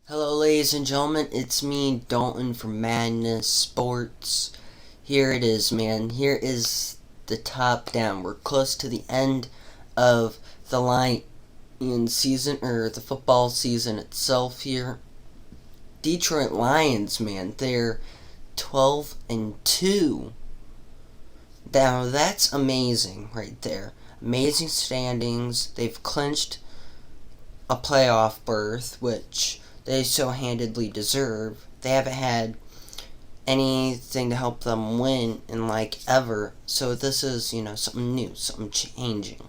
Hello, ladies and gentlemen. It's me, Dalton from Madden Sports. Here it is, man. Here is the top down. We're close to the end of the Lions season, or the football season itself. Here, Detroit Lions, man. They're 12-2. Now that's amazing, right there. Amazing standings. They've clinched a playoff berth, which they so handedly deserve. They haven't had anything to help them win in ever. So this is, something new, something changing.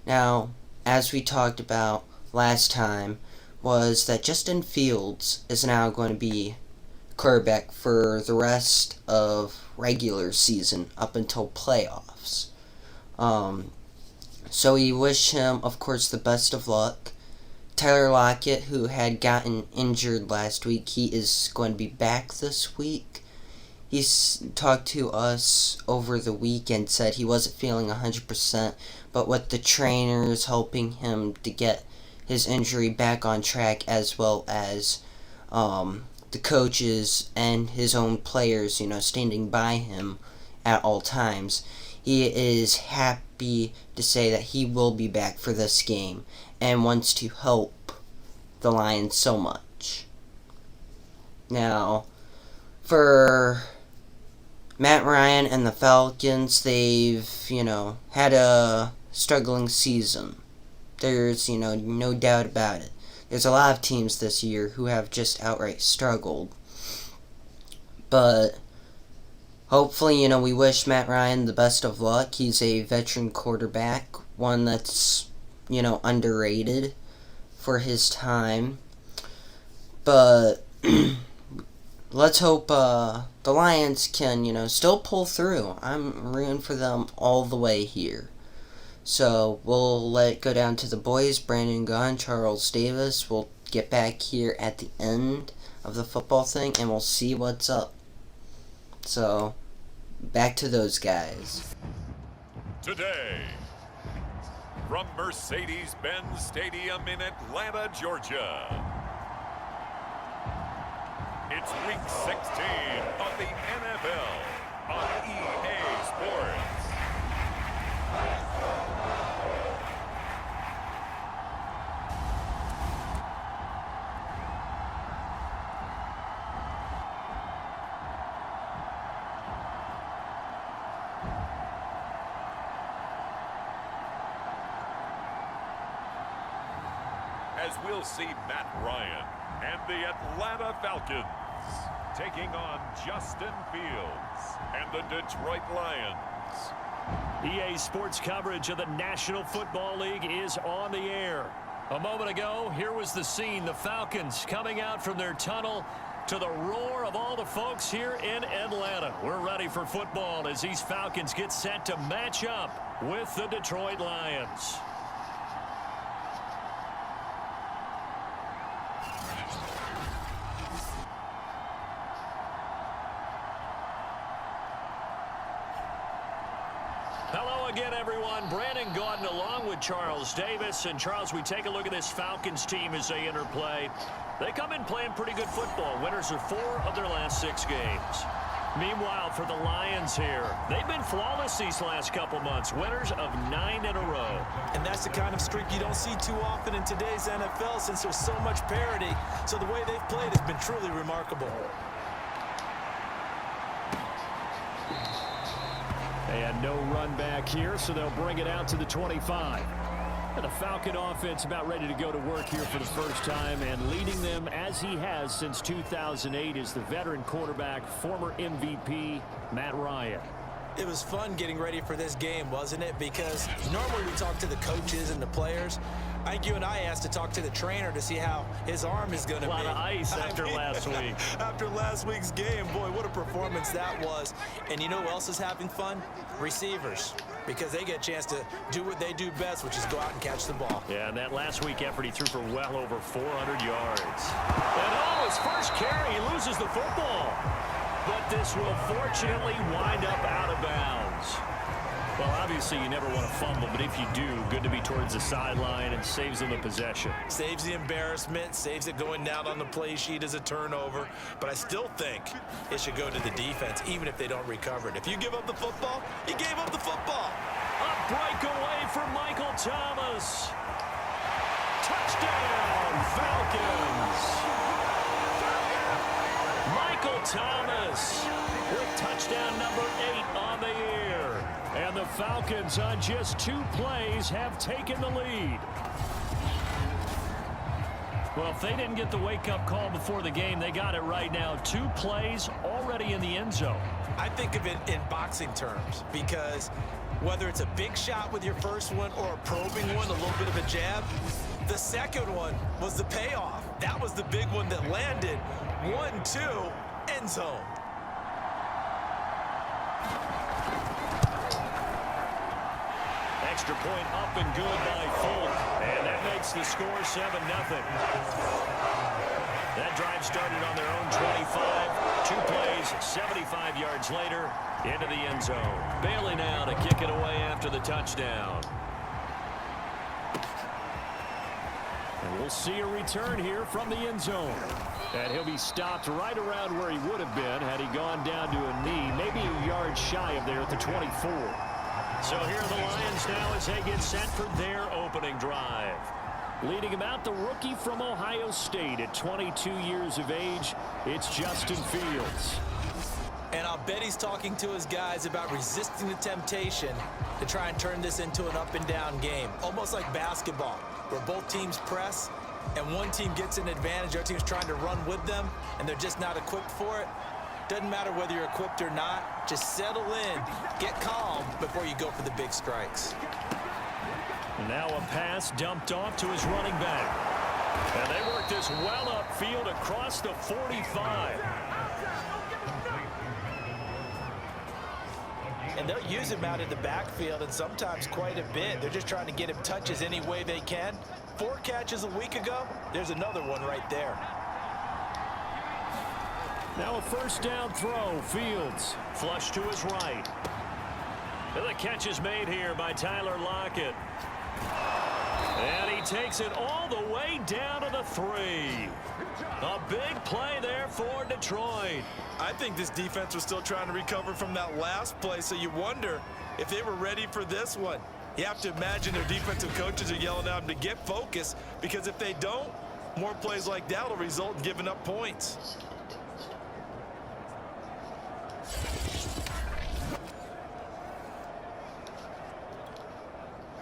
Now, as we talked about last time, was that Justin Fields is now going to be quarterback for the rest of regular season up until playoffs. So we wish him, of course, the best of luck. Tyler Lockett, who had gotten injured last week, he is going to be back this week. He's talked to us over the weekend, said he wasn't feeling 100%, but with the trainers helping him to get his injury back on track, as well as the coaches and his own players, standing by him at all times, he is happy to say that he will be back for this game and wants to help the Lions so much. Now, for Matt Ryan and the Falcons, they've, had a struggling season. There's, no doubt about it. There's a lot of teams this year who have just outright struggled. But hopefully, we wish Matt Ryan the best of luck. He's a veteran quarterback, one that's, underrated for his time. But let's hope the Lions can, still pull through. I'm rooting for them all the way here. So we'll let it go down to the boys. Brandon Gaughan, Charles Davis. We'll get back here at the end of the football thing, and we'll see what's up. So, back to those guys. Today, from Mercedes-Benz Stadium in Atlanta, Georgia, it's Week 16 of the NFL on EA Sports. As we'll see Matt Ryan and the Atlanta Falcons taking on Justin Fields and the Detroit Lions. EA Sports coverage of the National Football League is on the air. A moment ago, here was the scene. The Falcons coming out from their tunnel to the roar of all the folks here in Atlanta. We're ready for football as these Falcons get set to match up with the Detroit Lions. Hello again, everyone. Brandon Gaughan along with Charles Davis. And, Charles, we take a look at this Falcons team as they interplay. They come in playing pretty good football. Winners of 4 of their last 6 games. Meanwhile, for the Lions here, they've been flawless these last couple months. Winners of 9 in a row. And that's the kind of streak you don't see too often in today's NFL since there's so much parity. So the way they've played has been truly remarkable. And no run back here, so they'll bring it out to the 25. And the Falcon offense about ready to go to work here for the first time, and leading them as he has since 2008 is the veteran quarterback, former MVP, Matt Ryan. It was fun getting ready for this game, wasn't it? Because normally we talk to the coaches and the players. I think you and I asked to talk to the trainer to see how his arm is going to be. A lot of ice after last week. After last week's game, boy, what a performance that was. And you know who else is having fun? Receivers. Because they get a chance to do what they do best, which is go out and catch the ball. Yeah, and that last week effort, he threw for well over 400 yards. And his first carry, he loses the football. But this will fortunately wind up out of bounds. Well, obviously you never want to fumble, but if you do, good to be towards the sideline and saves them the possession. Saves the embarrassment, saves it going down on the play sheet as a turnover. But I still think it should go to the defense, even if they don't recover it. If you give up the football, you gave up the football. A breakaway for Michael Thomas. Touchdown, Falcons. Michael Thomas with touchdown number 8 on the year. And the Falcons on just 2 plays have taken the lead. Well, if they didn't get the wake-up call before the game, they got it right now. 2 plays already in the end zone. I think of it in boxing terms because whether it's a big shot with your first one or a probing one, a little bit of a jab, the second one was the payoff. That was the big one that landed. 1-2, end zone. Extra point up and good by Folk. And that makes the score 7-0. That drive started on their own 25. 2 plays, 75 yards later, into the end zone. Bailey now to kick it away after the touchdown. And we'll see a return here from the end zone. And he'll be stopped right around where he would have been had he gone down to a knee, maybe a yard shy of there at the 24. So here are the Lions now as they get set for their opening drive. Leading him out, the rookie from Ohio State at 22 years of age, it's Justin Fields. And I'll bet he's talking to his guys about resisting the temptation to try and turn this into an up-and-down game. Almost like basketball, where both teams press, and one team gets an advantage, the other team's trying to run with them, and they're just not equipped for it. Doesn't matter whether you're equipped or not. Just settle in, get calm before you go for the big strikes. Now a pass dumped off to his running back. And they work this well upfield across the 45. And they'll use him out in the backfield, and sometimes quite a bit. They're just trying to get him touches any way they can. 4 catches a week ago. There's another one right there. Now a first down throw. Fields flush to his right. And the catch is made here by Tyler Lockett. And he takes it all the way down to the 3. A big play there for Detroit. I think this defense was still trying to recover from that last play, so you wonder if they were ready for this one. You have to imagine their defensive coaches are yelling at them to get focused, because if they don't, more plays like that will result in giving up points.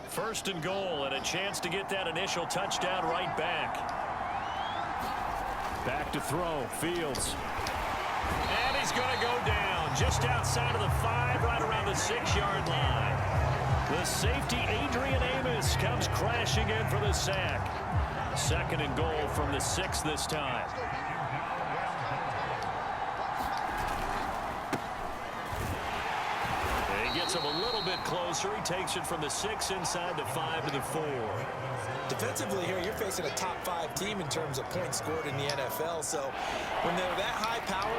First and goal, and a chance to get that initial touchdown right back. Back to throw. Fields. And he's going to go down just outside of the 5, right around the 6-yard line. The safety, Adrian Amos, comes crashing in for the sack. Second and goal from the 6 this time. He gets him a little bit closer. He takes it from the 6 inside the 5 to the 4. Defensively here, you're facing a top 5 team in terms of points scored in the NFL. So when they're that high power,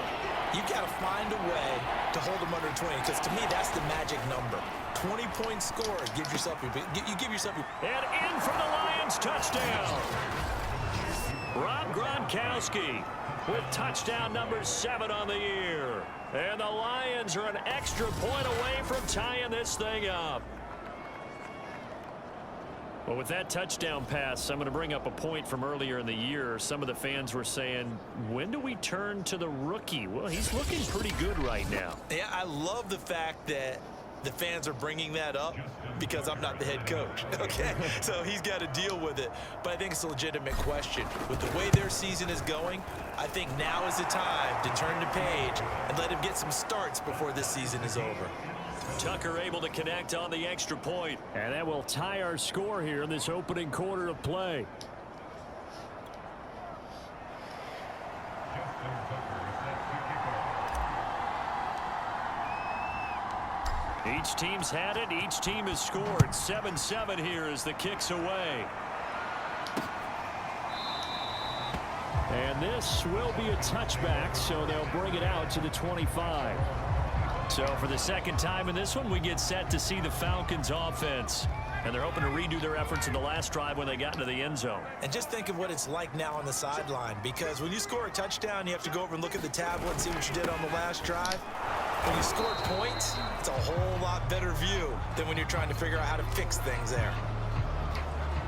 you got to find a way to hold them under 20. Because to me, that's the magic number. 20 points scored. You give yourself your. And in for the Lions, touchdown. Rob Gronkowski with touchdown number 7 on the year. And the Lions are an extra point away from tying this thing up. Well, with that touchdown pass, I'm going to bring up a point from earlier in the year. Some of the fans were saying, when do we turn to the rookie? Well, he's looking pretty good right now. Yeah, I love the fact that the fans are bringing that up because I'm not the head coach, okay? So he's got to deal with it. But I think it's a legitimate question. With the way their season is going, I think now is the time to turn the page and let him get some starts before this season is over. Tucker able to connect on the extra point. And that will tie our score here in this opening quarter of play. Each team's had it. Each team has scored. 7-7 here as the kick's away. And this will be a touchback, so they'll bring it out to the 25. So for the second time in this one, we get set to see the Falcons offense. And they're hoping to redo their efforts in the last drive when they got into the end zone. And just think of what it's like now on the sideline, because when you score a touchdown, you have to go over and look at the tablet and see what you did on the last drive. When you score points, it's a whole lot better view than when you're trying to figure out how to fix things there.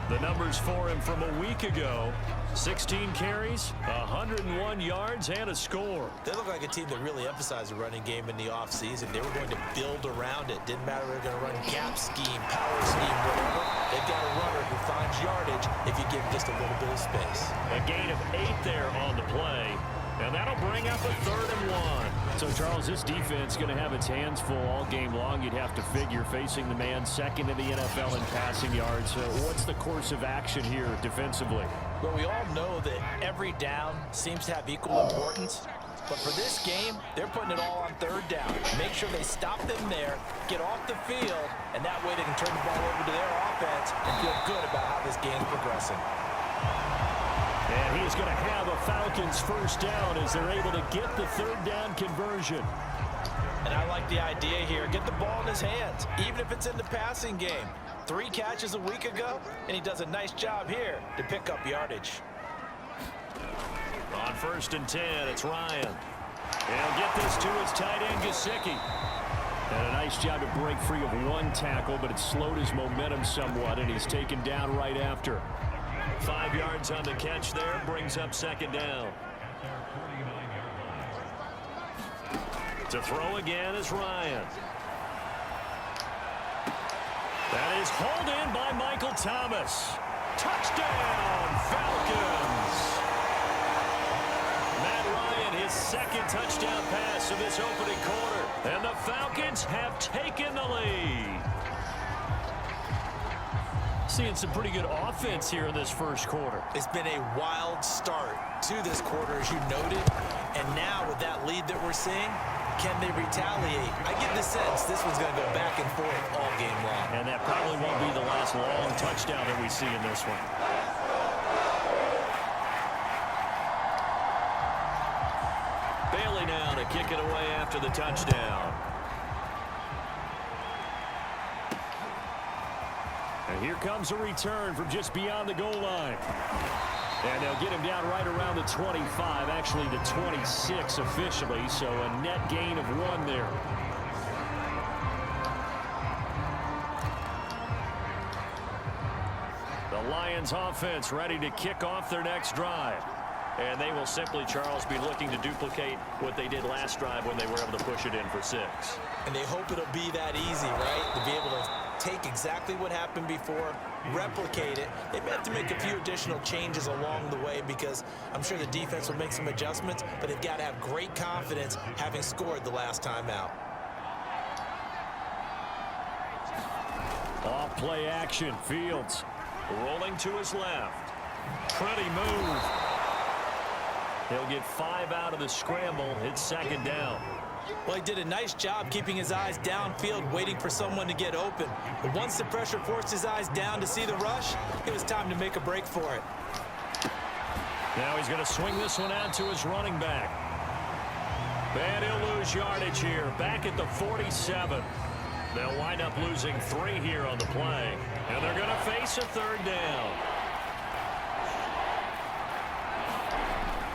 The numbers for him from a week ago: 16 carries, 101 yards, and a score. They look like a team that really emphasized the running game in the offseason. They were going to build around it. Didn't matter if they were going to run gap scheme, power scheme, whatever. They've got a runner who finds yardage if you give him just a little bit of space. A gain of 8 there on the play. And that'll bring up a 3rd and 1. So, Charles, this defense going to have its hands full all game long. You'd have to figure, facing the man second in the NFL in passing yards. What's the course of action here defensively? Well, we all know that every down seems to have equal importance. But for this game, they're putting it all on 3rd down. Make sure they stop them there, get off the field, and that way they can turn the ball over to their offense and feel good about how this game's progressing. And he's going to have a Falcons first down as they're able to get the 3rd down conversion. And I like the idea here. Get the ball in his hands, even if it's in the passing game. 3 catches a week ago, and he does a nice job here to pick up yardage. On 1st and 10, it's Ryan. He'll get this to his tight end, Gesicki. And a nice job to break free of 1 tackle, but it slowed his momentum somewhat, and he's taken down right after. 5 yards on the catch there, brings up 2nd down. To throw again is Ryan. That is hauled in by Michael Thomas. Touchdown, Falcons! Matt Ryan, his 2nd touchdown pass of this opening quarter. And the Falcons have taken the lead. Seeing some pretty good offense here in this first quarter. It's been a wild start to this quarter, as you noted. And now with that lead that we're seeing, can they retaliate? I get the sense this one's going to go back and forth all game long. And that probably won't be the last long touchdown that we see in this one. Bailey now to kick it away after the touchdown. And here comes a return from just beyond the goal line. And they'll get him down right around the 25, actually the 26 officially, so a net gain of 1 there. The Lions offense ready to kick off their next drive. And they will simply, Charles, be looking to duplicate what they did last drive when they were able to push it in for 6. And they hope it'll be that easy, right? To be able to take exactly what happened before, replicate it. They may have to make a few additional changes along the way because I'm sure the defense will make some adjustments, but they've got to have great confidence having scored the last time out. Off play action, Fields rolling to his left. Pretty move. He'll get 5 out of the scramble. It's 2nd down. Well, he did a nice job keeping his eyes downfield, waiting for someone to get open. But once the pressure forced his eyes down to see the rush, it was time to make a break for it. Now he's going to swing this one out to his running back. And he'll lose yardage here, back at the 47. They'll wind up losing 3 here on the play. And they're going to face a 3rd down.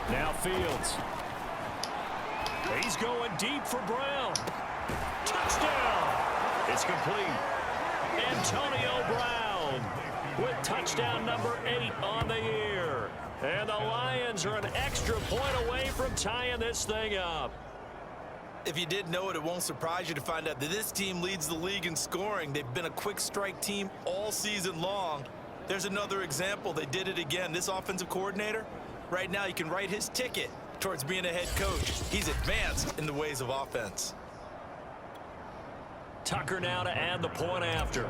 Now Fields. He's going deep for Brown. Touchdown. It's complete. Antonio Brown with touchdown number 8 on the year. And the Lions are an extra point away from tying this thing up. If you didn't know it, it won't surprise you to find out that this team leads the league in scoring. They've been a quick strike team all season long. There's another example. They did it again. This offensive coordinator, right now, you can write his ticket towards being a head coach. He's advanced in the ways of offense. Tucker now to add the point after.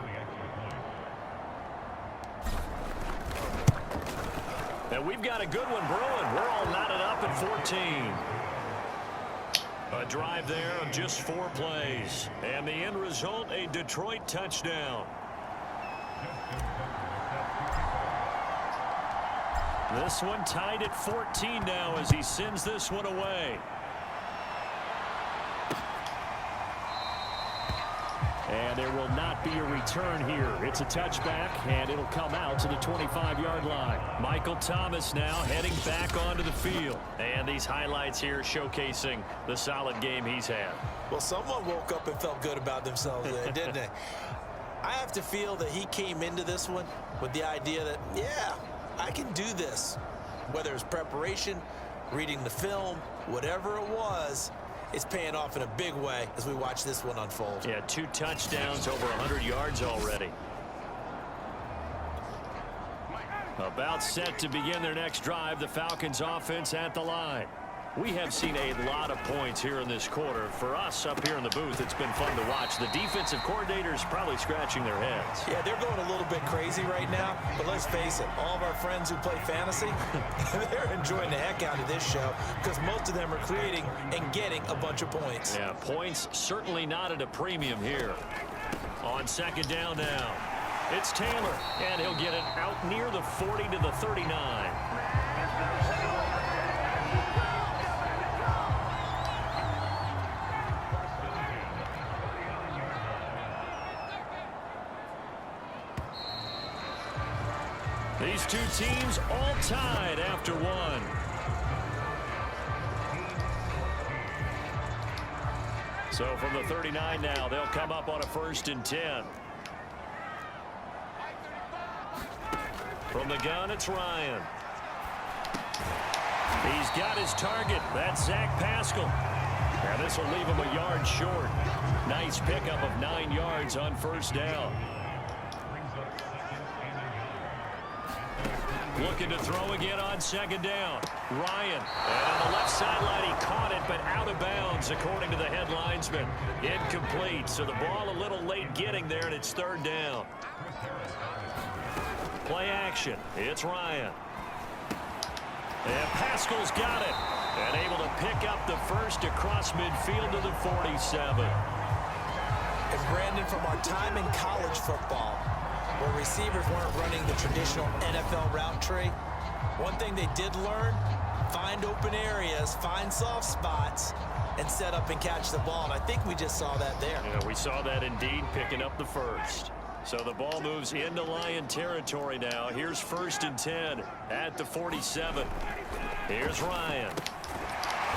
And we've got a good one brewing. We're all knotted up at 14. A drive there of just 4 plays. And the end result, a Detroit touchdown. This one tied at 14 now as he sends this one away. there will not be a return here. It's a touchback, and it'll come out to the 25-yard line. Michael Thomas now heading back onto the field. And these highlights here showcasing the solid game he's had. Well, someone woke up and felt good about themselves there, didn't they? I have to feel that he came into this one with the idea that, yeah, I can do this. Whether it's preparation, reading the film, whatever it was, it's paying off in a big way as we watch this one unfold. Yeah, 2 touchdowns, over 100 yards already. About set to begin their next drive, the Falcons offense at the line. We have seen a lot of points here in this quarter. For us up here in the booth, it's been fun to watch. The defensive coordinators probably scratching their heads. Yeah, they're going a little bit crazy right now, but let's face it, all of our friends who play fantasy, they're enjoying the heck out of this show because most of them are creating and getting a bunch of points. Yeah, points certainly not at a premium here. On second down now, it's Taylor, and he'll get it out near the 40 to the 39. These two teams all tied after one. So from the 39 now, they'll come up on a 1st and 10. From the gun, it's Ryan. He's got his target. That's Zach Pascal. Now this will leave him a yard short. Nice pickup of 9 yards on 1st down. Looking to throw again on 2nd down. Ryan. And on the left sideline, he caught it, but out of bounds, according to the head linesman. Incomplete. So the ball a little late getting there, and it's 3rd down. Play action. It's Ryan. And Pascal's got it. And able to pick up the first across midfield to the 47. And Brandon, from our time in college football, where receivers weren't running the traditional NFL route tree, one thing they did learn, find open areas, find soft spots, and set up and catch the ball. And I think we just saw that there. Yeah, we saw that indeed, picking up the first. So the ball moves into Lion territory now. Here's 1st and 10 at the 47. Here's Ryan.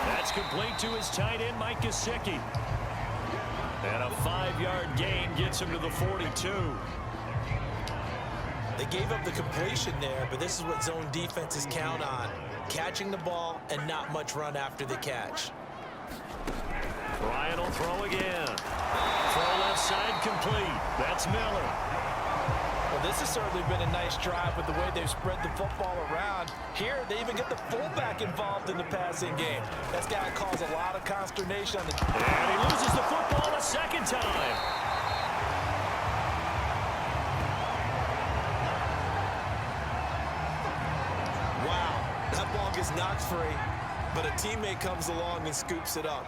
That's complete to his tight end, Mike Gesicki. And a 5-yard gain gets him to the 42. They gave up the completion there, but this is what zone defenses count on. Catching the ball and not much run after the catch. Ryan will throw again. Throw left side complete. That's Miller. Well, this has certainly been a nice drive with the way they've spread the football around. Here, they even get the fullback involved in the passing game. That's got to cause a lot of consternation on the... And he loses the football a 2nd time. That ball gets knocked free, but a teammate comes along and scoops it up.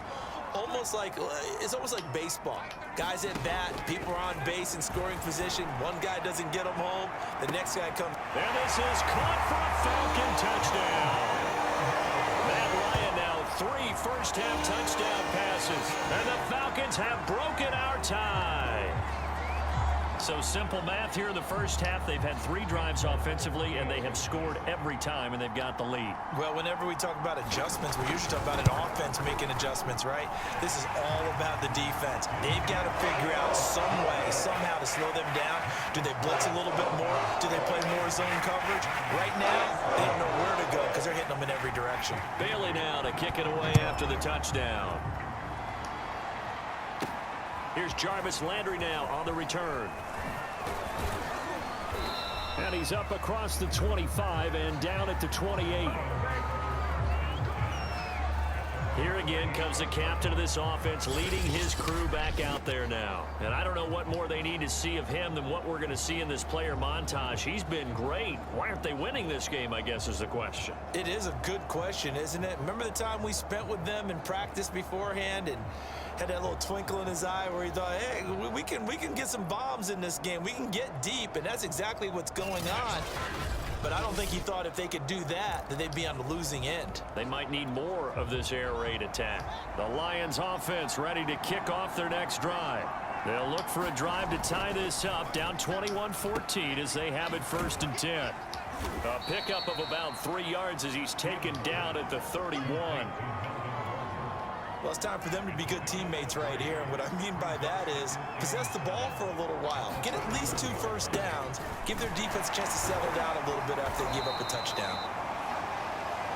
It's almost like baseball. Guys at bat, people are on base in scoring position. One guy doesn't get them home. The next guy comes. And this is caught for a Falcon touchdown. Matt Ryan now 3 first-half touchdown passes. And the Falcons have broken our tie. So simple math here in the first half. They've had 3 drives offensively, and they have scored every time, and they've got the lead. Well, whenever we talk about adjustments, we usually talk about an offense making adjustments, right? This is all about the defense. They've got to figure out some way, somehow to slow them down. Do they blitz a little bit more? Do they play more zone coverage? Right now, they don't know where to go because they're hitting them in every direction. Bailey now to kick it away after the touchdown. Here's Jarvis Landry now on the return. And he's up across the 25 and down at the 28. Here again comes the captain of this offense, leading his crew back out there now. And I don't know what more they need to see of him than what we're going to see in this player montage. He's been great. Why aren't they winning this game, I guess, is the question. It is a good question, isn't it? Remember the time we spent with them in practice beforehand and had that little twinkle in his eye where he thought, hey, we can get some bombs in this game. We can get deep, and that's exactly what's going on. But I don't think he thought if they could do that they'd be on the losing end. They might need more of this air raid attack. The Lions offense ready to kick off their next drive. They'll look for a drive to tie this up, down 21-14 as they have it 1st and 10. A pickup of about 3 yards as he's taken down at the 31. Well, it's time for them to be good teammates right here. And what I mean by that is possess the ball for a little while. Get at least 2 first downs. Give their defense a chance to settle down a little bit after they give up a touchdown.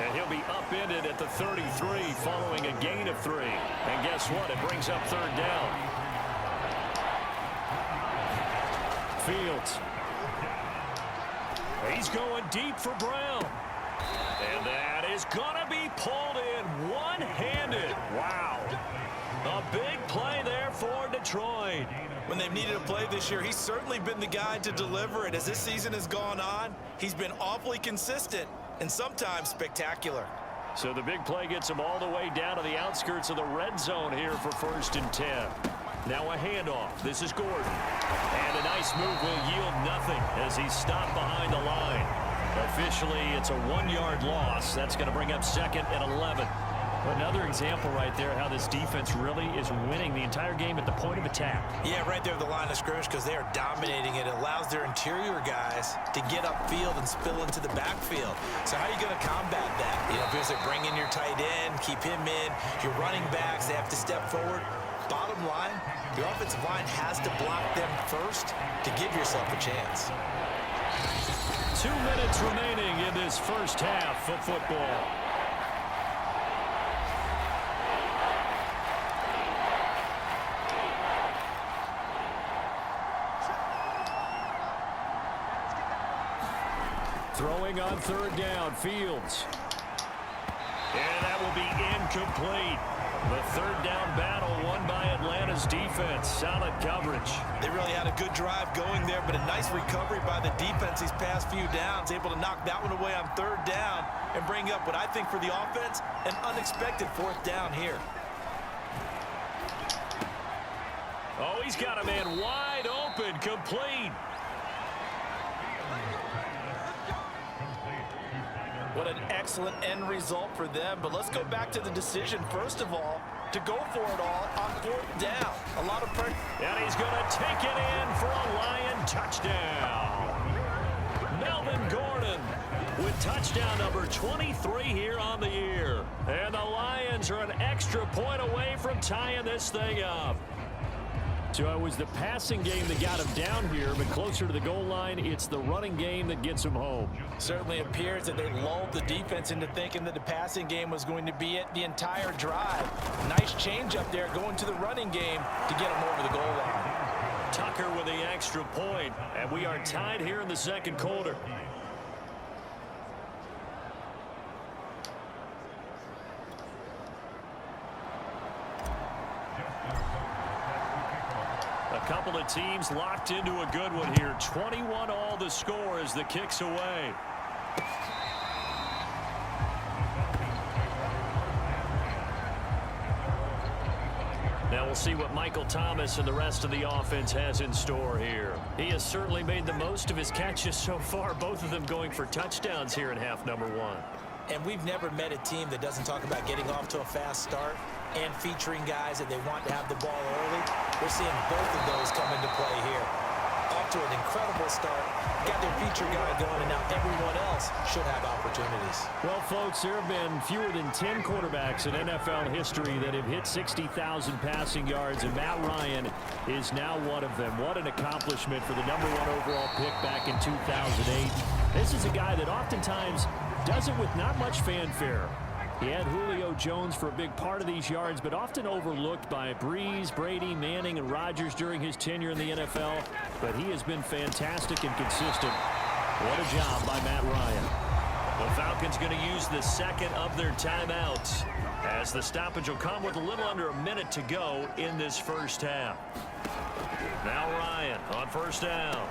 And he'll be upended at the 33 following a gain of 3. And guess what? It brings up 3rd down. Fields. He's going deep for Brown. And that is going to be pulled in one-handed. Wow. A big play there for Detroit. When they've needed a play this year, he's certainly been the guy to deliver it. As this season has gone on, he's been awfully consistent and sometimes spectacular. So the big play gets him all the way down to the outskirts of the red zone here for 1st and 10. Now a handoff. This is Gordon. And a nice move will yield nothing as he's stopped behind the line. Officially, it's a 1-yard loss. That's going to bring up 2nd and 11. Another example right there how this defense really is winning the entire game at the point of attack. Yeah, right there at the line of scrimmage because they are dominating it. It allows their interior guys to get upfield and spill into the backfield. So how are you going to combat that? You know, if you bring in your tight end, keep him in, your running backs, they have to step forward. Bottom line, your offensive line has to block them first to give yourself a chance. 2 minutes remaining in this first half of football. Throwing on 3rd down, Fields. And that will be incomplete. The 3rd down battle won by Atlanta's defense. Solid coverage. They really had a good drive going there, but a nice recovery by the defense these past few downs. Able to knock that one away on 3rd down and bring up what I think for the offense, an unexpected 4th down here. Oh, he's got a man wide open, complete. What an excellent end result for them. But let's go back to the decision, first of all, to go for it all on 4th down. A lot of pressure. And he's going to take it in for a Lion touchdown. Melvin Gordon with touchdown number 23 here on the year. And the Lions are an extra point away from tying this thing up. So it was the passing game that got him down here, but closer to the goal line, it's the running game that gets him home. Certainly appears that they lulled the defense into thinking that the passing game was going to be it the entire drive. Nice change up there going to the running game to get him over the goal line. Tucker with the extra point, and we are tied here in the 2nd quarter. A couple of teams locked into a good one here. 21 all the score as the kick's away. Now we'll see what Michael Thomas and the rest of the offense has in store here. He has certainly made the most of his catches so far, both of them going for touchdowns here in half number 1. And we've never met a team that doesn't talk about getting off to a fast start and featuring guys that they want to have the ball early. We're seeing both of those come into play here. Off to an incredible start, got their feature guy going, and now everyone else should have opportunities. Well, folks, there have been fewer than 10 quarterbacks in NFL history that have hit 60,000 passing yards, and Matt Ryan is now one of them. What an accomplishment for the #1 overall pick back in 2008. This is a guy that oftentimes does it with not much fanfare. He had Julio Jones for a big part of these yards, but often overlooked by Breeze, Brady, Manning, and Rodgers during his tenure in the NFL. But he has been fantastic and consistent. What a job by Matt Ryan. The Falcons going to use the 2nd of their timeouts, as the stoppage will come with a little under a minute to go in this first half. Now Ryan on 1st down.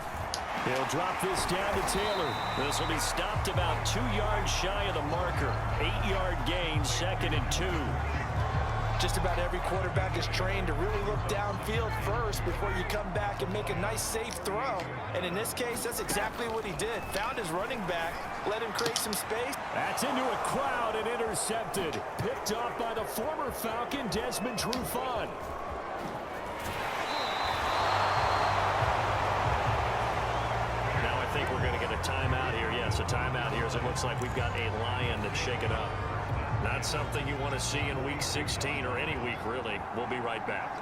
He'll drop this down to Taylor. This will be stopped about 2 yards shy of the marker. 8-yard gain, 2nd and 2. Just about every quarterback is trained to really look downfield first before you come back and make a nice, safe throw. And in this case, that's exactly what he did. Found his running back, let him create some space. That's into a crowd and intercepted. Picked off by the former Falcon, Desmond Trufant. So timeout here as it looks like we've got a Lion that's shaken up. Not something you want to see in Week 16 or any week, really. We'll be right back.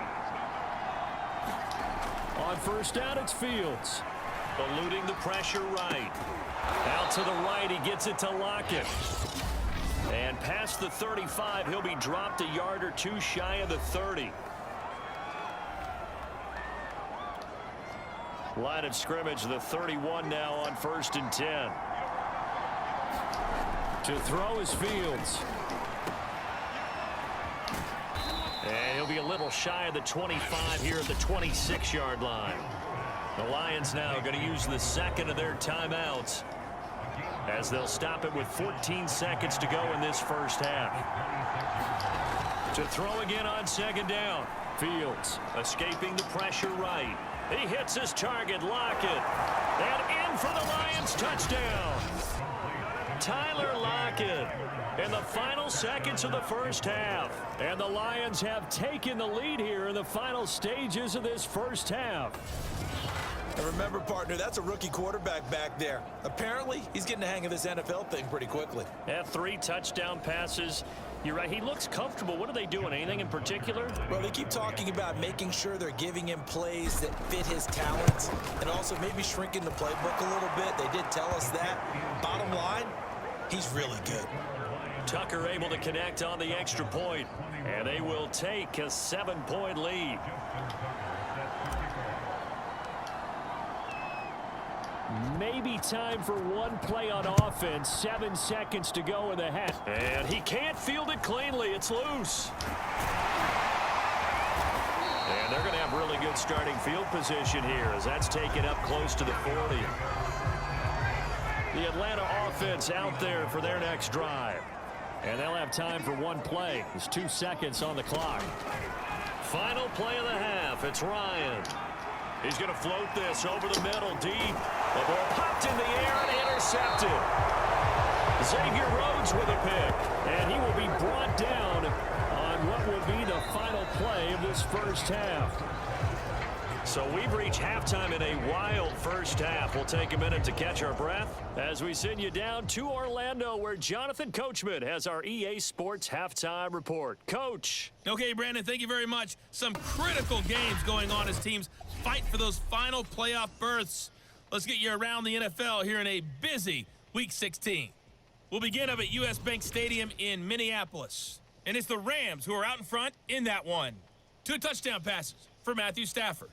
On first down, it's Fields. Eluding the pressure right. Out to the right, he gets it to Lockett. And past the 35, he'll be dropped a yard or two shy of the 30. Line of scrimmage, the 31 now on 1st and 10. To throw is Fields. And he'll be a little shy of the 25 here at the 26-yard line. The Lions now going to use the second of their timeouts as they'll stop it with 14 seconds to go in this first half. To throw again on second down. Fields escaping the pressure right. He hits his target, Lockett. And in for the Lions touchdown. Tyler Lockett in the final seconds of the first half. And the Lions have taken the lead here in the final stages of this first half. And remember, partner, that's a rookie quarterback back there. Apparently, he's getting the hang of this NFL thing pretty quickly. Yeah, 3 touchdown passes. You're right, he looks comfortable. What are they doing? Anything in particular? Well, they keep talking about making sure they're giving him plays that fit his talents and also maybe shrinking the playbook a little bit. They did tell us that. Bottom line, he's really good. Tucker able to connect on the extra point, and they will take a 7-point lead. Maybe time for one play on offense. 7 seconds to go in the half. And he can't field it cleanly. It's loose. And they're going to have really good starting field position here as that's taken up close to the 40. The Atlanta offense out there for their next drive. And they'll have time for one play. There's 2 seconds on the clock. Final play of the half. It's Ryan. He's going to float this over the middle deep. The ball popped in the air and intercepted. Xavier Rhodes with a pick. And he will be brought down on what will be the final play of this first half. So we've reached halftime in a wild first half. We'll take a minute to catch our breath as we send you down to Orlando, where Jonathan Coachman has our EA Sports halftime report. Coach. Okay, Brandon, thank you very much. Some critical games going on as teams fight for those final playoff berths. Let's get you around the NFL here in a busy Week 16. We'll begin up at US Bank Stadium in Minneapolis. And it's the Rams who are out in front in that one. 2 touchdown passes for Matthew Stafford.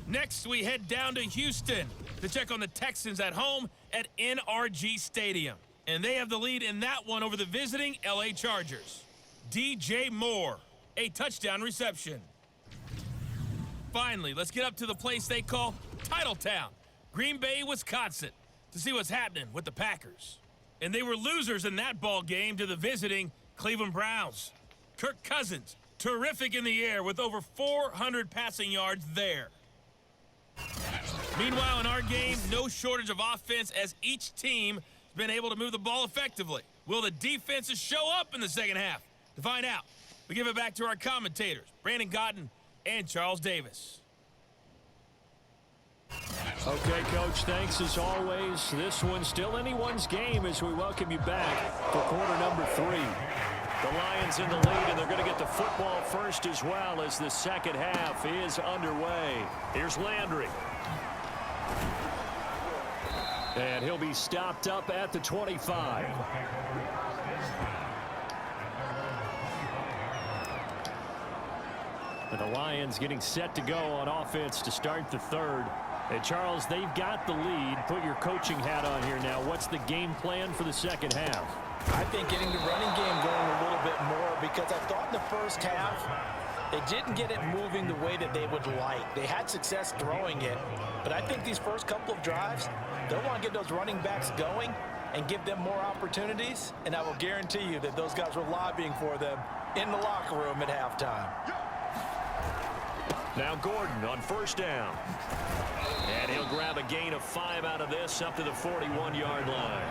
Next, we head down to Houston to check on the Texans at home at NRG Stadium. And they have the lead in that one over the visiting LA Chargers. DJ Moore, a touchdown reception. Finally, let's get up to the place they call Titletown, Green Bay, Wisconsin, to see what's happening with the Packers. And they were losers in that ball game to the visiting Cleveland Browns. Kirk Cousins, terrific in the air with over 400 passing yards there. Meanwhile, in our game, no shortage of offense as each team has been able to move the ball effectively. Will the defenses show up in the second half? To find out, we give it back to our commentators, Brandon Godden and Charles Davis. Okay, Coach, thanks as always. This one's still anyone's game as we welcome you back for quarter number 3. The Lions in the lead, and they're going to get the football first as well as the second half is underway. Here's Landry. And he'll be stopped up at the 25. And the Lions getting set to go on offense to start the third. And Charles, they've got the lead. Put your coaching hat on here now. What's the game plan for the second half? I think getting the running game going a little bit more, because I thought in the first half they didn't get it moving the way that they would like. They had success throwing it, but I think these first couple of drives, they'll want to get those running backs going and give them more opportunities, and I will guarantee you that those guys were lobbying for them in the locker room at halftime. Now Gordon on first down. And he'll grab a gain of 5 out of this up to the 41-yard line.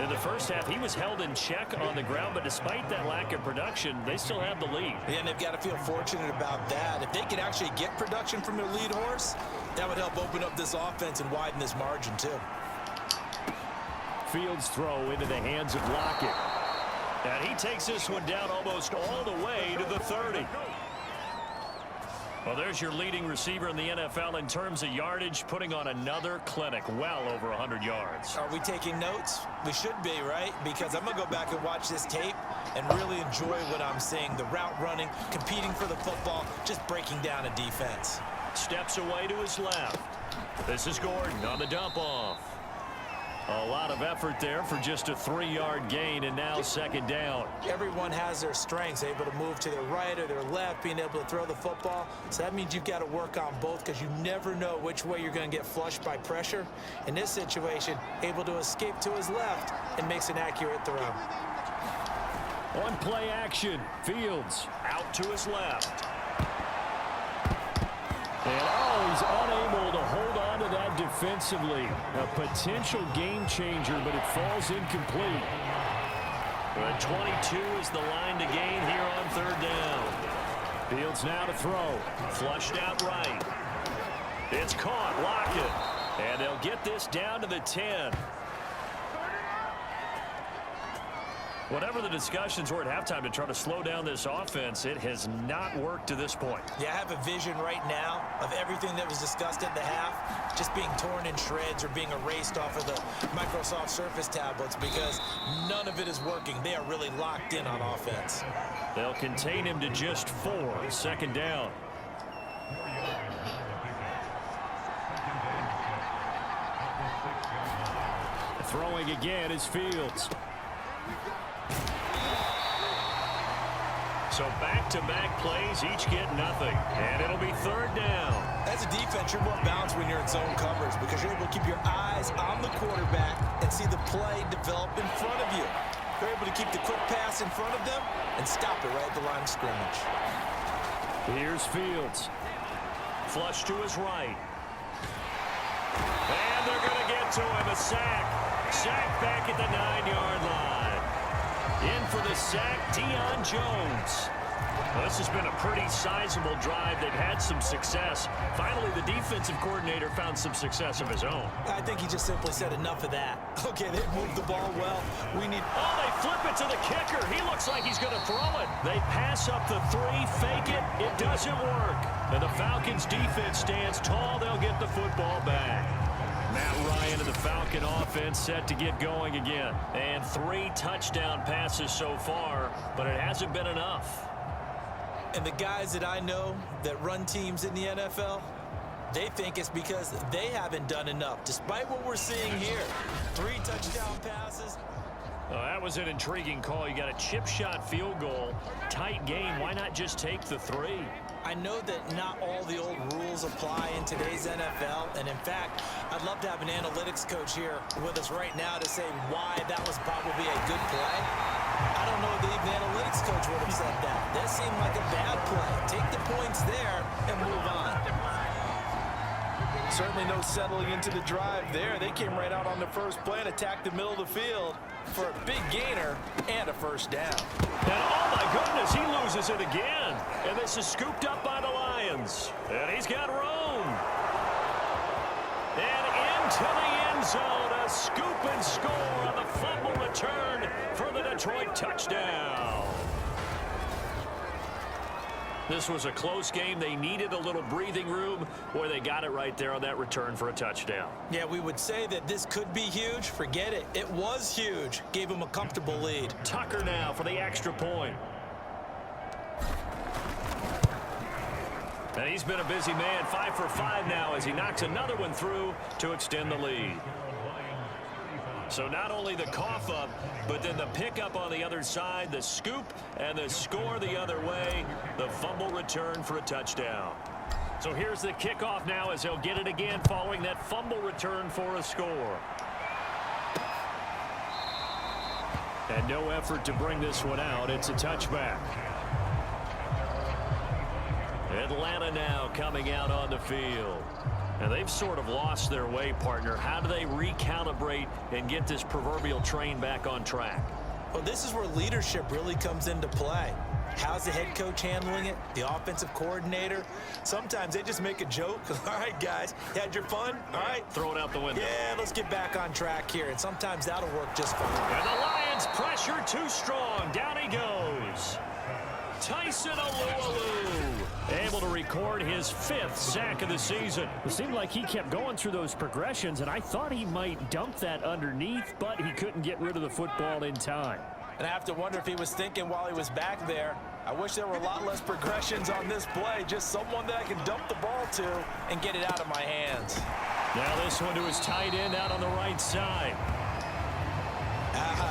In the first half, he was held in check on the ground, but despite that lack of production, they still have the lead. Yeah, and they've got to feel fortunate about that. If they could actually get production from their lead horse, that would help open up this offense and widen this margin, too. Fields throw into the hands of Lockett. And he takes this one down almost all the way to the 30. Well, there's your leading receiver in the NFL in terms of yardage, putting on another clinic, well over 100 yards. Are we taking notes? We should be, right? Because I'm going to go back and watch this tape and really enjoy what I'm seeing. The route running, competing for the football, just breaking down a defense. Steps away to his left. This is Gordon on the dump off. A lot of effort there for just a 3-yard gain, and now second down. Everyone has their strengths, able to move to their right or their left, being able to throw the football. So that means you've got to work on both because you never know which way you're going to get flushed by pressure. In this situation, able to escape to his left and makes an accurate throw. On play action, Fields out to his left. And he's unable to hold on to that defensively. A potential game changer, but it falls incomplete. 22 is the line to gain here on third down. Fields now to throw. Flushed out right. It's caught. Lockett. And they'll get this down to the 10. Whatever the discussions were at halftime to try to slow down this offense, it has not worked to this point. Yeah, I have a vision right now of everything that was discussed at the half just being torn in shreds or being erased off of the Microsoft Surface tablets because none of it is working. They are really locked in on offense. They'll contain him to just 4. Second down. Throwing again is Fields. So back-to-back plays, each get nothing. And it'll be third down. As a defense, you're more balanced when you're in zone coverage because you're able to keep your eyes on the quarterback and see the play develop in front of you. You're able to keep the quick pass in front of them and stop it right at the line of scrimmage. Here's Fields. Flush to his right. And they're going to get to him. A sack. Sack back at the 9-yard line. In for the sack, Deion Jones. Well, this has been a pretty sizable drive. They've had some success. Finally, the defensive coordinator found some success of his own. I think he just simply said enough of that. Okay, they've moved the ball well. We need... Oh, they flip it to the kicker. He looks like he's going to throw it. They pass up the 3, fake it. It doesn't work. And the Falcons' defense stands tall. They'll get the football back. Matt Ryan of the Falcon offense set to get going again. And 3 touchdown passes so far, but it hasn't been enough. And the guys that I know that run teams in the NFL, they think it's because they haven't done enough, despite what we're seeing here. 3 touchdown passes. Oh, that was an intriguing call. You got a chip shot field goal. Tight game. Why not just take the 3? I know that not all the old rules apply in today's NFL, and in fact, I'd love to have an analytics coach here with us right now to say why that was probably a good play. I don't know that even the analytics coach would have said that. That seemed like a bad play. Take the points there and move on. Certainly no settling into the drive there. They came right out on the first play and attacked the middle of the field for a big gainer and a first down. And oh my goodness, he loses it again. And this is scooped up by the Lions. And he's got room. And into the end zone, a scoop and score on the fumble return for the Detroit touchdown. This was a close game. They needed a little breathing room. Boy, they got it right there on that return for a touchdown. Yeah, we would say that this could be huge. Forget it. It was huge. Gave him a comfortable lead. Tucker now for the extra point. And he's been a busy man. 5 for 5 now as he knocks another one through to extend the lead. So not only the cough up, but then the pickup on the other side, the scoop, and the score the other way, the fumble return for a touchdown. So here's the kickoff now as he'll get it again following that fumble return for a score. And no effort to bring this one out. It's a touchback. Atlanta now coming out on the field. And they've sort of lost their way, partner. How do they recalibrate and get this proverbial train back on track? Well, this is where leadership really comes into play. How's the head coach handling it? The offensive coordinator? Sometimes they just make a joke. All right, guys, you had your fun? All right. Throw it out the window. Yeah, let's get back on track here. And sometimes that'll work just fine. And the Lions pressure too strong. Down he goes. Tyson Alualu able to record his 5th sack of the season. It seemed like he kept going through those progressions, and I thought he might dump that underneath, but he couldn't get rid of the football in time. And I have to wonder if he was thinking while he was back there, I wish there were a lot less progressions on this play. Just someone that I can dump the ball to and get it out of my hands. Now this one to his tight end out on the right side.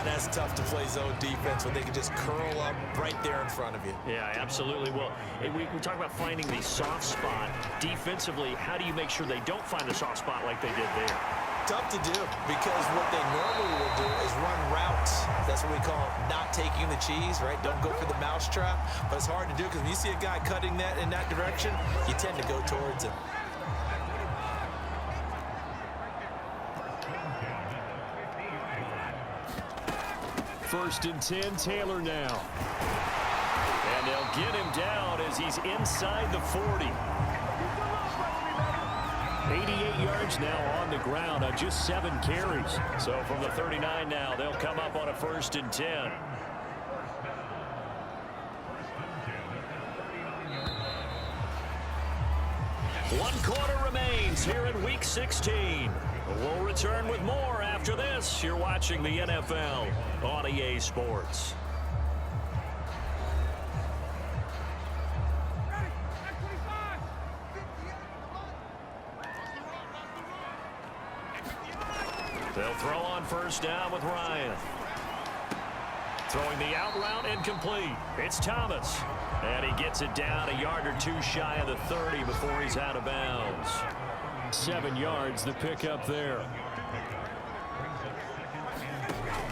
That's tough to play zone defense when they can just curl up right there in front of you. Yeah, absolutely. Well, we talk about finding the soft spot. Defensively, how do you make sure they don't find the soft spot like they did there? Tough to do, because what they normally will do is run routes. That's what we call not taking the cheese, right? Don't go for the mousetrap. But it's hard to do because when you see a guy cutting that in that direction, you tend to go towards him. First and 10, Taylor now. And they'll get him down as he's inside the 40. 88 yards now on the ground on just 7 carries. So from the 39 now, they'll come up on a 1st and 10. One quarter remains here in Week 16. We'll return with more after this. You're watching the NFL on EA Sports. They'll throw on 1st down with Ryan. Throwing the out route incomplete. It's Thomas. And he gets it down a yard or 2 shy of the 30 before he's out of bounds. 7 yards, the pickup there.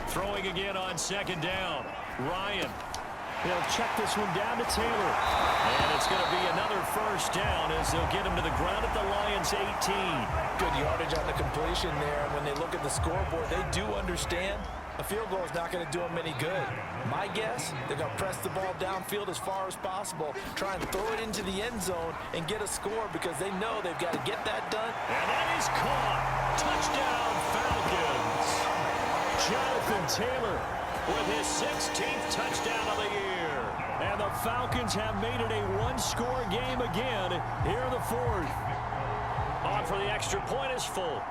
Throwing again on 2nd down. Ryan. They'll check this one down to Taylor. And it's going to be another 1st down as they'll get him to the ground at the Lions' 18. Good yardage on the completion there. When they look at the scoreboard, they do understand a field goal is not going to do them any good. My guess, they're going to press the ball downfield as far as possible, try and throw it into the end zone and get a score because they know they've got to get that done. And that is caught. Touchdown, Falcons. Jonathan Taylor with his 16th touchdown of the year. And the Falcons have made it a 1-score game again here in the 4th. On for the extra point is Folk.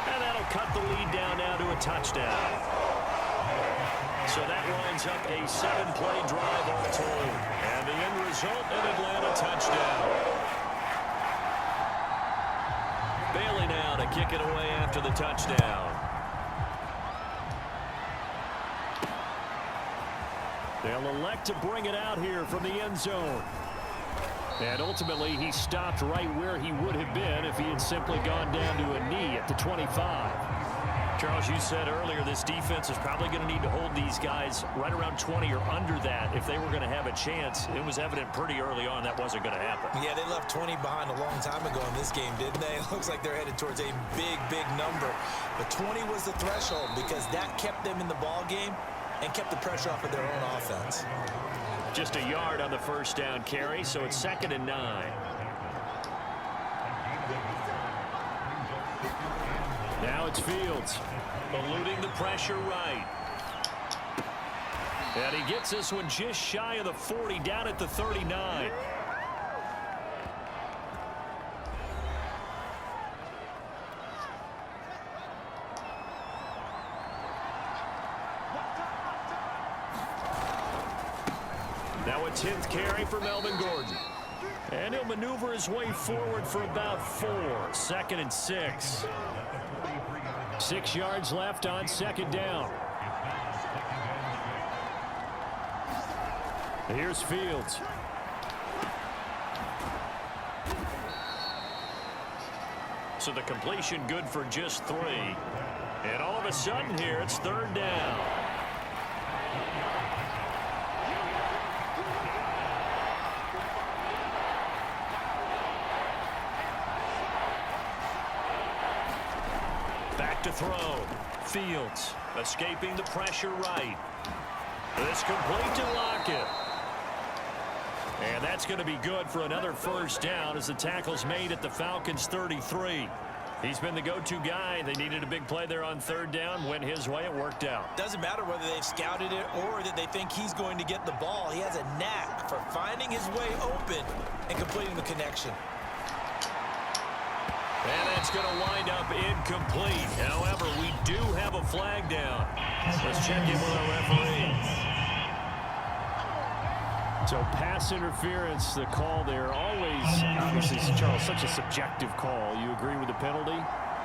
And that'll cut the lead down now to a touchdown. So that winds up a 7-play drive all told. And the end result, an Atlanta touchdown. Bailey now to kick it away after the touchdown. They'll elect to bring it out here from the end zone. And ultimately, he stopped right where he would have been if he had simply gone down to a knee at the 25. Charles, you said earlier this defense is probably going to need to hold these guys right around 20 or under that if they were going to have a chance. It was evident pretty early on that wasn't going to happen. Yeah, they left 20 behind a long time ago in this game, didn't they? It looks like they're headed towards a big, big number. But 20 was the threshold because that kept them in the ball game and kept the pressure off of their own offense. Just a yard on the 1st down carry, so it's 2nd and 9. Now it's Fields. Eluding the pressure right. And he gets this one just shy of the 40, down at the 39. Now a 10th carry for Melvin Gordon. And he'll maneuver his way forward for about 4. 2nd and 6. 6 yards left on 2nd down. Here's Fields. So the completion good for just 3. And all of a sudden here, it's 3rd down. to throw. Fields escaping the pressure right. It's complete to Lockett. And that's going to be good for another first down as the tackle's made at the Falcons' 33. He's been the go-to guy. They needed a big play there on third down. Went his way. It worked out. Doesn't matter whether they've scouted it or that they think he's going to get the ball. He has a knack for finding his way open and completing the connection. And that's going to wind up incomplete. However, we do have a flag down. Let's check in with our referee. So pass interference, the call there, always, obviously, Charles, such a subjective call. You agree with the penalty?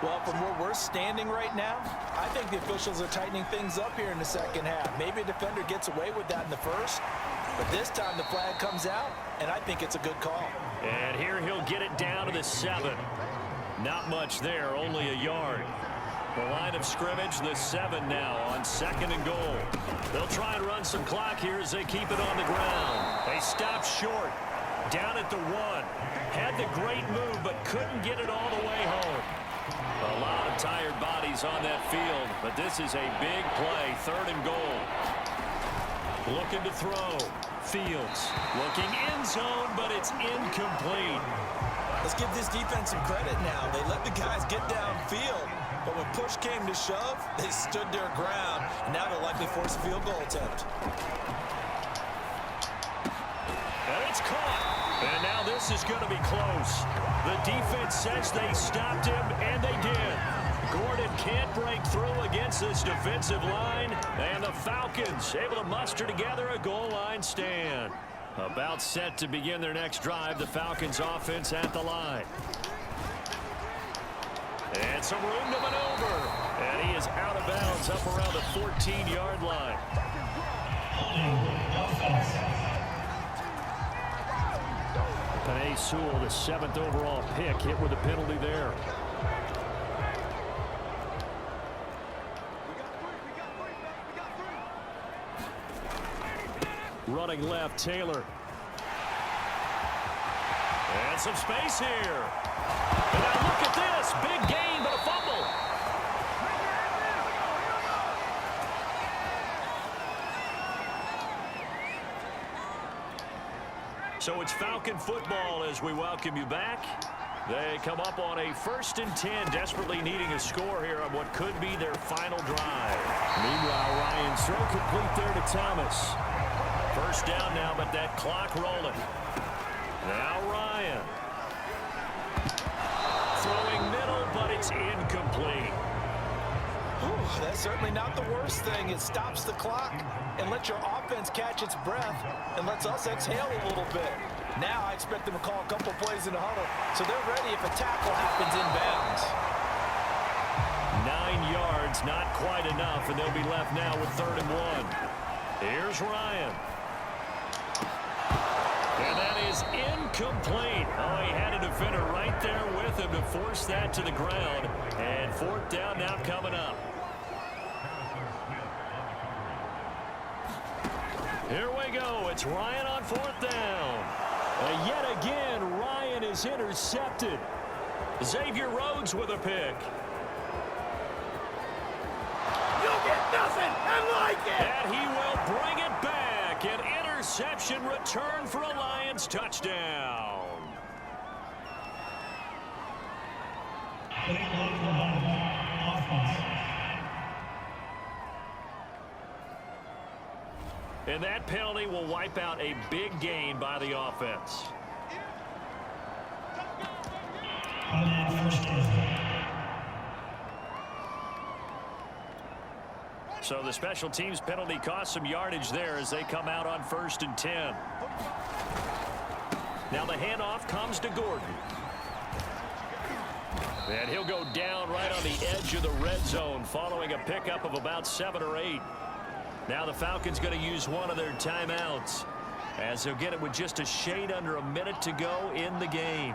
Well, from where we're standing right now, I think the officials are tightening things up here in the second half. Maybe a defender gets away with that in the first, but this time the flag comes out, and I think it's a good call. And here he'll get it down to the 7. Not much there, only a yard. The line of scrimmage, the 7 now on 2nd and goal. They'll try and run some clock here as they keep it on the ground. They stop short. Down at the 1. Had the great move, but couldn't get it all the way home. A lot of tired bodies on that field, but this is a big play. 3rd and goal. Looking to throw. Fields looking end zone, but it's incomplete. Let's give this defense some credit now. They let the guys get downfield, but when push came to shove, they stood their ground. And now they'll likely force a field goal attempt. And it's caught. And now this is going to be close. The defense says they stopped him, and they did. Gordon can't break through against this defensive line, and the Falcons able to muster together a goal line stand. About set to begin their next drive, the Falcons offense at the line. And some room to maneuver. And he is out of bounds up around the 14-yard line. Penei Sewell, the 7th overall pick, hit with a penalty there. Running left, Taylor. And some space here. And now look at this. Big gain, but a fumble. So it's Falcon football as we welcome you back. They come up on a 1st and 10, desperately needing a score here on what could be their final drive. Meanwhile, Ryan throw complete there to Thomas. First down now, but that clock rolling. Now Ryan. Throwing middle, but it's incomplete. Ooh, that's certainly not the worst thing. It stops the clock and lets your offense catch its breath and lets us exhale a little bit. Now I expect them to call a couple plays in the huddle, so they're ready if a tackle happens inbounds. 9 yards, not quite enough, and they'll be left now with 3rd and 1. Here's Ryan. And that is incomplete. Oh, he had a defender right there with him to force that to the ground. And 4th down now coming up. Here we go. It's Ryan on 4th down. And yet again, Ryan is intercepted. Xavier Rhodes with a pick. You'll get nothing and like it. And he will bring it back. An interception return for a Lions touchdown. And that penalty will wipe out a big gain by the offense. So the special teams penalty cost some yardage there as they come out on 1st and 10. Now the handoff comes to Gordon. And he'll go down right on the edge of the red zone following a pickup of about 7 or 8. Now the Falcons going to use one of their timeouts as they'll get it with just a shade under a minute to go in the game.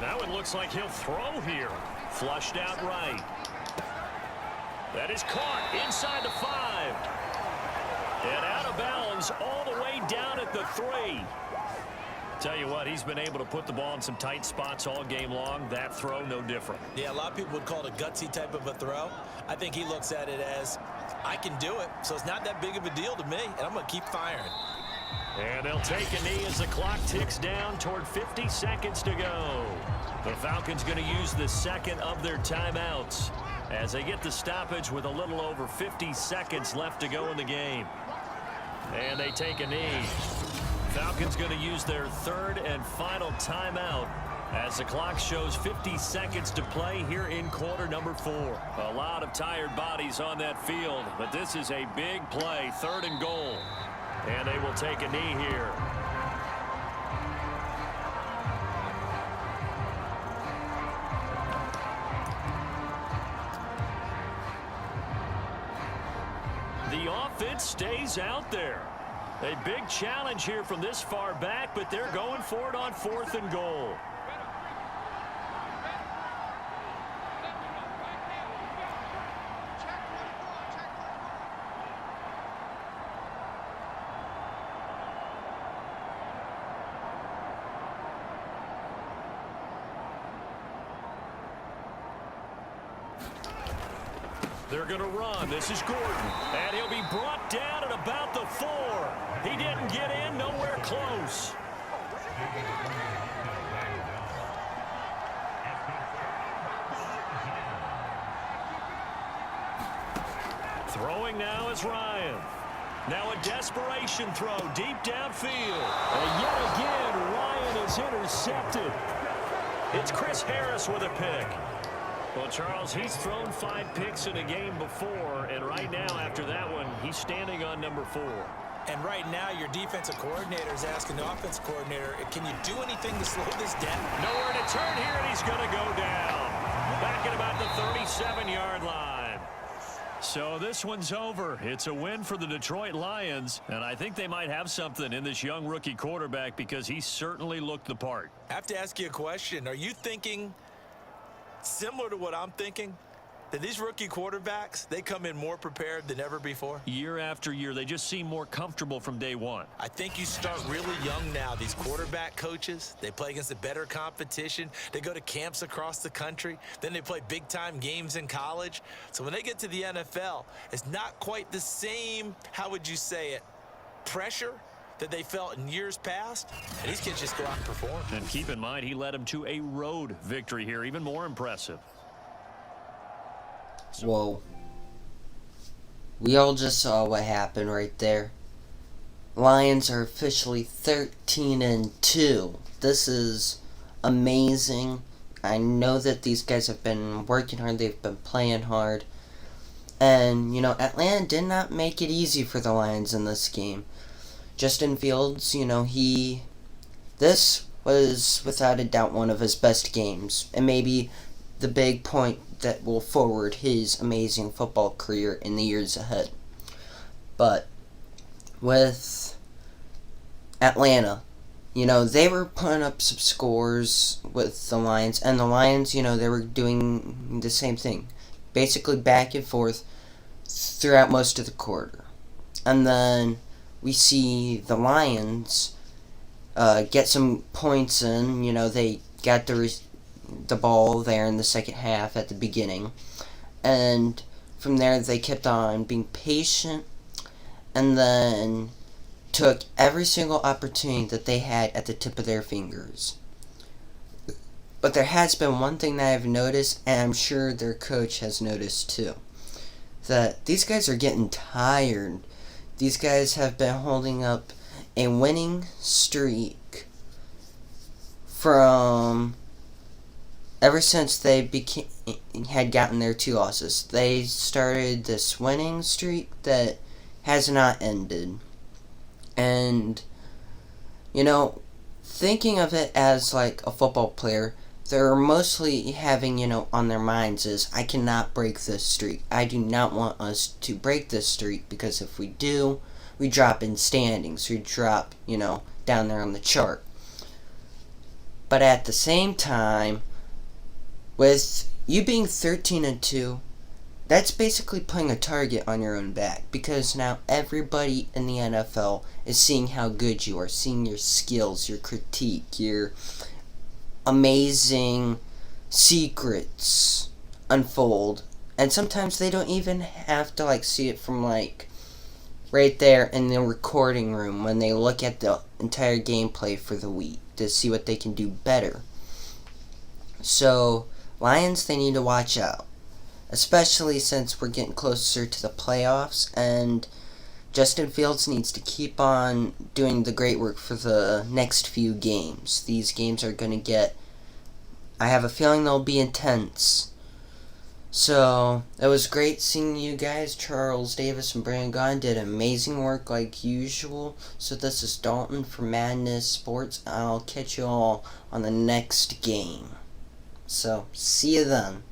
Now it looks like he'll throw here. Flushed out right. That is caught inside the 5. And out of bounds all the way down at the 3. Tell you what, he's been able to put the ball in some tight spots all game long. That throw, no different. Yeah, a lot of people would call it a gutsy type of a throw. I think he looks at it as, I can do it, so it's not that big of a deal to me, and I'm going to keep firing. And they'll take a knee as the clock ticks down toward 50 seconds to go. The Falcons going to use the second of their timeouts as they get the stoppage with a little over 50 seconds left to go in the game. And they take a knee. Falcons going to use their third and final timeout as the clock shows 50 seconds to play here in quarter number 4. A lot of tired bodies on that field, but this is a big play, 3rd and goal. And they will take a knee here. The offense stays out there. A big challenge here from this far back, but they're going for it on 4th and goal. They're going to run. This is Gordon. And he'll be brought down at about the 4. He didn't get in, nowhere close. Throwing now is Ryan. Now a desperation throw deep downfield. And yet again, Ryan is intercepted. It's Chris Harris with a pick. Well, Charles, he's thrown 5 picks in a game before, and right now, after that one, he's standing on number 4. And right now, your defensive coordinator is asking the offensive coordinator, can you do anything to slow this down? Nowhere to turn here, and he's going to go down. Back at about the 37-yard line. So this one's over. It's a win for the Detroit Lions, and I think they might have something in this young rookie quarterback because he certainly looked the part. I have to ask you a question. Are you thinking similar to what I'm thinking? That these rookie quarterbacks, they come in more prepared than ever before? Year after year, they just seem more comfortable from day one. I think you start really young now. These quarterback coaches, they play against a better competition. They go to camps across the country. Then they play big-time games in college. So when they get to the NFL, it's not quite the same, how would you say it, pressure that they felt in years past, and these kids just go out and perform. And keep in mind, he led them to a road victory here, even more impressive. Whoa. We all just saw what happened right there. Lions are officially 13-2. This is amazing. I know that these guys have been working hard, they've been playing hard. And, Atlanta did not make it easy for the Lions in this game. Justin Fields, this was without a doubt one of his best games, and maybe the big point that will forward his amazing football career in the years ahead. But with Atlanta, they were putting up some scores with the Lions, and the Lions, they were doing the same thing, basically back and forth throughout most of the quarter. And then we see the Lions get some points in. They got the ball there in the second half at the beginning. And from there, they kept on being patient and then took every single opportunity that they had at the tip of their fingers. But there has been one thing that I've noticed, and I'm sure their coach has noticed too, that these guys are getting tired. These guys have been holding up a winning streak from ever since they had gotten their 2 losses. They started this winning streak that has not ended. And, thinking of it as like a football player, they're mostly having, on their minds is, I cannot break this streak. I do not want us to break this streak, because if we do, we drop in standings. We drop, down there on the chart. But at the same time, with you being 13-2, that's basically putting a target on your own back, because now everybody in the NFL is seeing how good you are, seeing your skills, your critique, your amazing secrets unfold. And sometimes they don't even have to see it from right there in the recording room when they look at the entire gameplay for the week to see what they can do better. So Lions, they need to watch out, especially since we're getting closer to the playoffs, and Justin Fields needs to keep on doing the great work for the next few games. These games are going to get, I have a feeling they'll be intense. So, it was great seeing you guys. Charles Davis and Brandon Gaughan did amazing work like usual. So this is Dalton from Madden Sports. I'll catch you all on the next game. So, see you then.